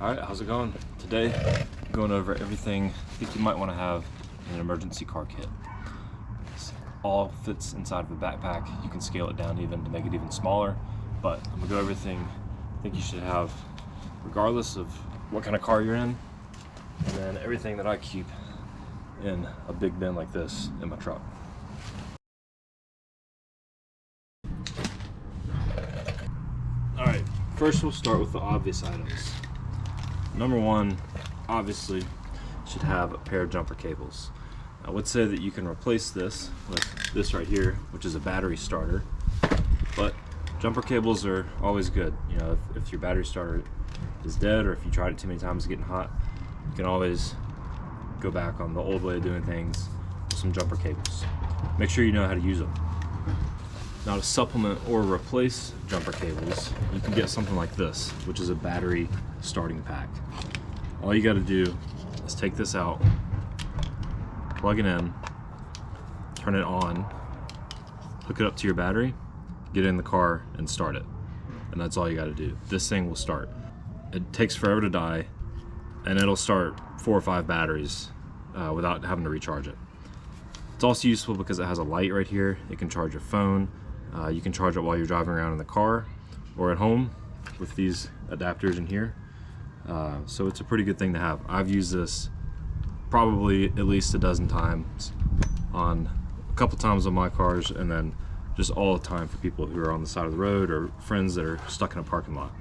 Alright, how's it going? Today, I'm going over everything I think you might want to have in an emergency car kit. This all fits inside of a backpack. You can scale it down even to make it even smaller, but I'm going to go over everything I think you should have regardless of what kind of car you're in, and then everything that I keep in a big bin like this in my truck. Alright, first we'll start with the obvious items. Number one, obviously, should have a pair of jumper cables. I would say that you can replace this with this right here, which is a battery starter, but jumper cables are always good. You know, if your battery starter is dead, or if you tried it too many times getting hot, you can always go back on the old way of doing things with some jumper cables. Make sure you know how to use them. Now, to supplement or replace jumper cables, you can get something like this, which is a battery starting pack. All you got to do is take this out, plug it in, turn it on, hook it up to your battery, get in the car and start it. And that's all you got to do. This thing will start. It takes forever to die, and it'll start 4 or 5 batteries without having to recharge it. It's also useful because it has a light right here. It can charge your phone. You can charge it while you're driving around in the car or at home with these adapters in here. So it's a pretty good thing to have. I've used this probably at least a dozen times, on a couple times on my cars, and then just all the time for people who are on the side of the road or friends that are stuck in a parking lot.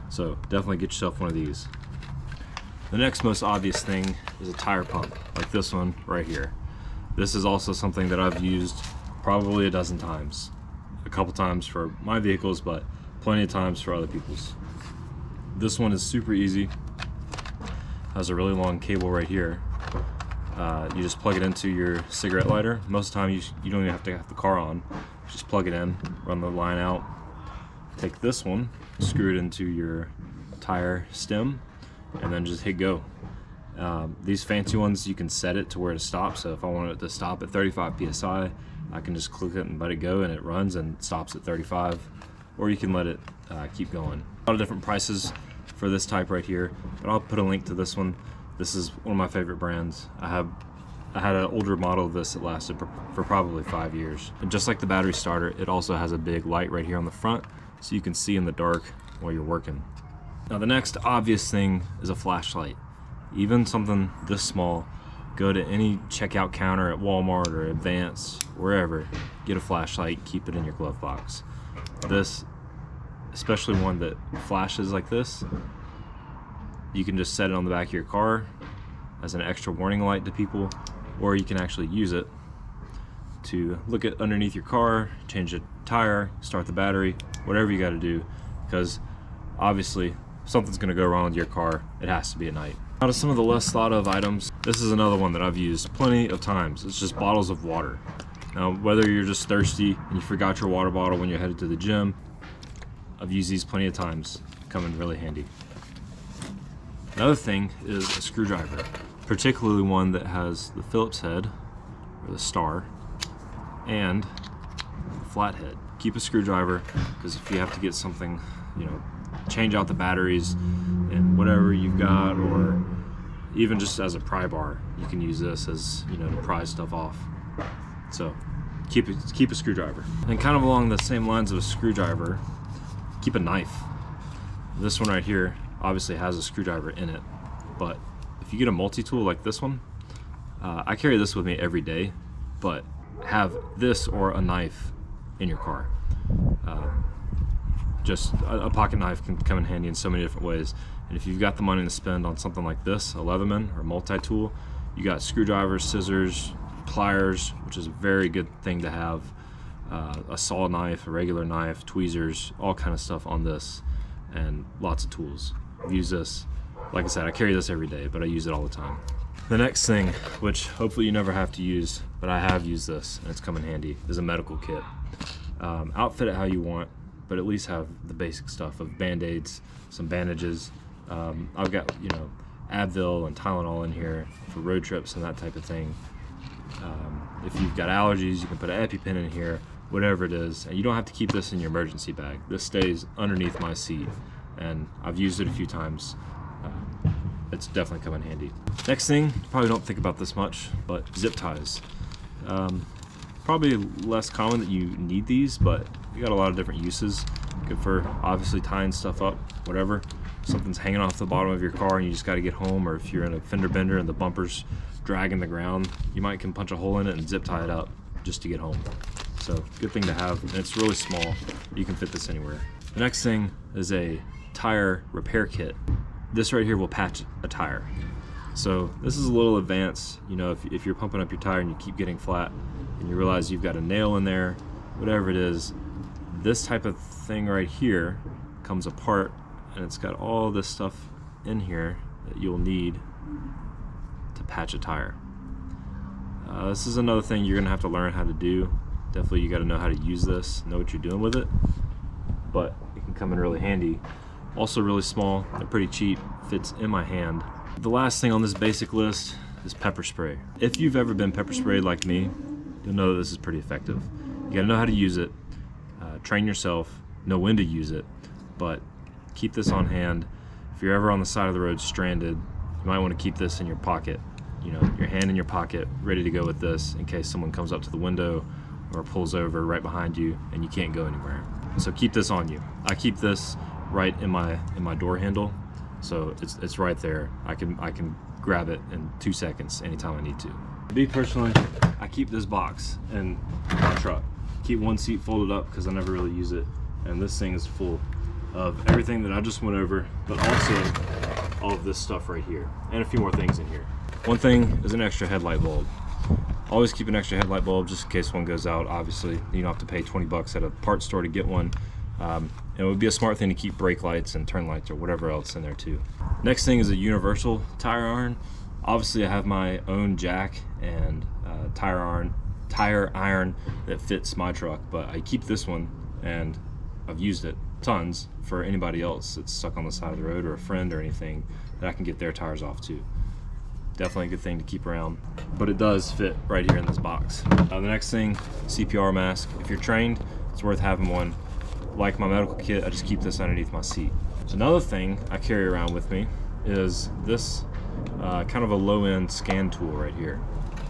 So definitely get yourself one of these. The next most obvious thing is a tire pump, like this one right here. This is also something that I've used probably a dozen times. A couple times for my vehicles, but plenty of times for other people's. This one is super easy. Has a really long cable right here. You just plug it into your cigarette lighter. Most of the time you don't even have to have the car on. Just plug it in, run the line out, take this one, screw it into your tire stem, and then just hit go. These fancy ones, you can set it to where to stop. So if I want it to stop at 35 psi, I can just click it and let it go, and it runs and stops at 35. Or you can let it keep going. A lot of different prices for this type right here, but I'll put a link to this one. This is one of my favorite brands. I had an older model of this that lasted for probably 5 years. And just like the battery starter, it also has a big light right here on the front, so you can see in the dark while you're working. Now, the next obvious thing is a flashlight. Even something this small, go to any checkout counter at Walmart or Advance, wherever, get a flashlight, keep it in your glove box. This, especially one that flashes like this, you can just set it on the back of your car as an extra warning light to people, or you can actually use it to look at underneath your car, change the tire, start the battery, whatever you got to do, because obviously if something's going to go wrong with your car, it has to be at night. Out of some of the less thought of items, this is another one that I've used plenty of times. It's just bottles of water. Now, whether you're just thirsty and you forgot your water bottle when you're headed to the gym, I've used these plenty of times. Come in really handy. Another thing is a screwdriver, particularly one that has the Phillips head, or the star, and a flat head. Keep a screwdriver, because if you have to get something, you know, change out the batteries and whatever you've got, or even just as a pry bar, you can use this as, you know, to pry stuff off. So keep a screwdriver. And kind of along the same lines of a screwdriver, keep a knife. This one right here obviously has a screwdriver in it, but if you get a multi-tool like this one, I carry this with me every day, but have this or a knife in your car. Just a pocket knife can come in handy in so many different ways. And if you've got the money to spend on something like this, a Leatherman or multi-tool, you got screwdrivers, scissors, pliers, which is a very good thing to have, a saw knife, a regular knife, tweezers, all kind of stuff on this, and lots of tools. I've used this, like I said, I carry this every day, but I use it all the time. The next thing, which hopefully you never have to use, but I have used this and it's come in handy, is a medical kit. Outfit it how you want, but at least have the basic stuff of Band-Aids, some bandages. I've got, you know, Advil and Tylenol in here for road trips and that type of thing. If you've got allergies, you can put an EpiPen in here, whatever it is. And you don't have to keep this in your emergency bag. This stays underneath my seat, and I've used it a few times it's definitely come in handy. Next thing, you probably don't think about this much, but zip ties. Probably less common that you need these, but you got a lot of different uses. Good for obviously tying stuff up, whatever. Something's hanging off the bottom of your car and you just got to get home, or if you're in a fender bender and the bumper's dragging the ground, you might can punch a hole in it and zip tie it up just to get home. So good thing to have, and it's really small. You can fit this anywhere. The next thing is a tire repair kit. This right here will patch a tire. So this is a little advanced. You know, if you're pumping up your tire and you keep getting flat and you realize you've got a nail in there, whatever it is, this type of thing right here comes apart and it's got all this stuff in here that you'll need to patch a tire. This is another thing you're gonna have to learn how to do. Definitely you gotta know how to use this, know what you're doing with it, but it can come in really handy. Also really small and pretty cheap, fits in my hand. The last thing on this basic list is pepper spray. If you've ever been pepper sprayed like me, you'll know that this is pretty effective. You gotta know how to use it, train yourself, know when to use it, but keep this on hand. If you're ever on the side of the road stranded, you might want to keep this in your pocket. You know, your hand in your pocket, ready to go with this in case someone comes up to the window or pulls over right behind you and you can't go anywhere. So keep this on you. I keep this right in my door handle, so it's right there. I can grab it in 2 seconds anytime I need to. Me personally, I keep this box in my truck. Keep one seat folded up because I never really use it, and this thing is full of everything that I just went over, but also all of this stuff right here and a few more things in here. One thing is an extra headlight bulb. Always keep an extra headlight bulb just in case one goes out. Obviously you don't have to pay 20 bucks at a parts store to get one. It would be a smart thing to keep brake lights and turn lights or whatever else in there too. Next thing is a universal tire iron. Obviously I have my own jack and tire iron that fits my truck, but I keep this one and I've used it tons for anybody else that's stuck on the side of the road or a friend or anything that I can get their tires off too. Definitely a good thing to keep around, but it does fit right here in this box. The next thing, CPR mask. If you're trained, it's worth having one. Like my medical kit, I just keep this underneath my seat. Another thing I carry around with me is this kind of a low-end scan tool right here.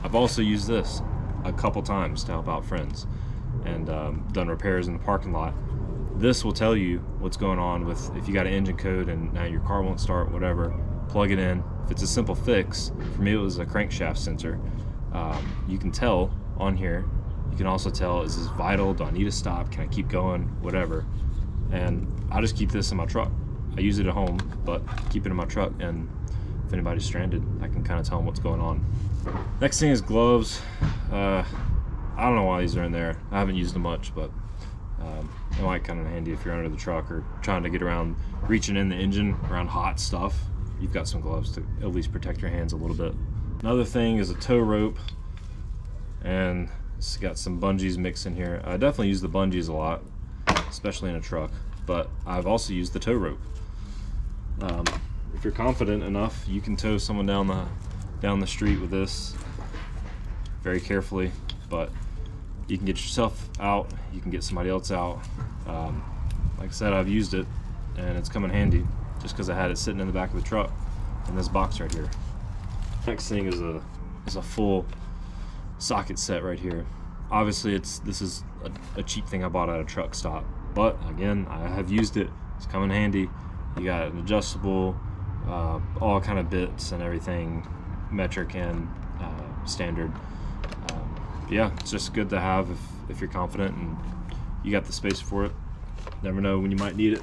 I've also used this a couple times to help out friends and done repairs in the parking lot. This will tell you what's going on with if you got an engine code and now your car won't start, whatever. Plug it in. If it's a simple fix, for me it was a crankshaft sensor. You can tell on here. You can also tell, is this vital? Do I need to stop? Can I keep going? Whatever. And I just keep this in my truck. I use it at home, but keep it in my truck, and if anybody's stranded, I can kind of tell them what's going on. Next thing is gloves. I don't know why these are in there. I haven't used them much, but it might come in handy if you're under the truck or trying to get around, reaching in the engine around hot stuff. You've got some gloves to at least protect your hands a little bit. Another thing is a tow rope, and it's got some bungees mixed in here. I definitely use the bungees a lot, especially in a truck, but I've also used the tow rope. If you're confident enough, you can tow someone down the street with this very carefully, but you can get yourself out, you can get somebody else out. Like I said, I've used it and it's come in handy just because I had it sitting in the back of the truck in this box right here. Next thing is a full socket set right here. Obviously this is a cheap thing I bought at a truck stop, but again, I have used it. It's come in handy. You got an adjustable, all kind of bits and everything, metric and standard. Yeah, it's just good to have if you're confident and you got the space for it. Never know when you might need it.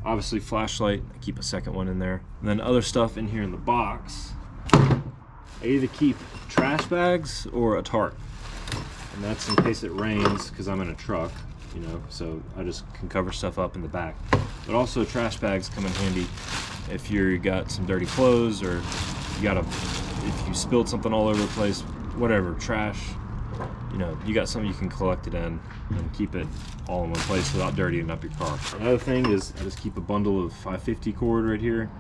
Obviously flashlight, I keep a second one in there. And then other stuff in here in the box, I either keep trash bags or a tarp. And that's in case it rains, because I'm in a truck, you know, so I just can cover stuff up in the back. But also trash bags come in handy if you got some dirty clothes, or if you spilled something all over the place, whatever, trash, you know, you got something you can collect it in and keep it all in one place without dirtying up your car. Another thing is I just keep a bundle of 550 cord right here.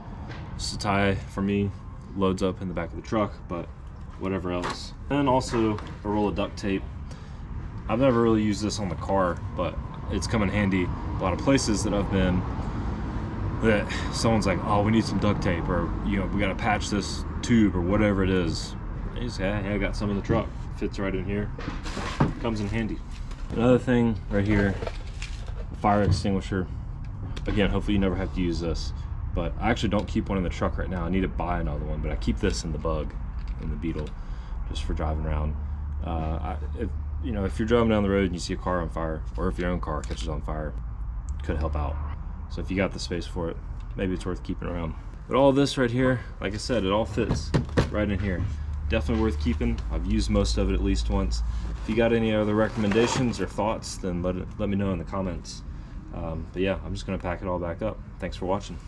Just a tie for me, loads up in the back of the truck, but whatever else. And also a roll of duct tape. I've never really used this on the car, but it's come in handy a lot of places that I've been. that someone's like, oh, we need some duct tape, or you know, we gotta patch this tube or whatever it is. You just say, hey, I got some in the truck. Fits right in here. Comes in handy. Another thing right here, fire extinguisher. Again, hopefully you never have to use this, but I actually don't keep one in the truck right now. I need to buy another one, but I keep this in the Bug, in the Beetle, just for driving around. You know, if you're driving down the road and you see a car on fire, or if your own car catches on fire, it could help out. So if you got the space for it, maybe it's worth keeping around. But all this right here, like I said, it all fits right in here. Definitely worth keeping. I've used most of it at least once. If you got any other recommendations or thoughts, then let me know in the comments. But yeah, I'm just gonna pack it all back up. Thanks for watching.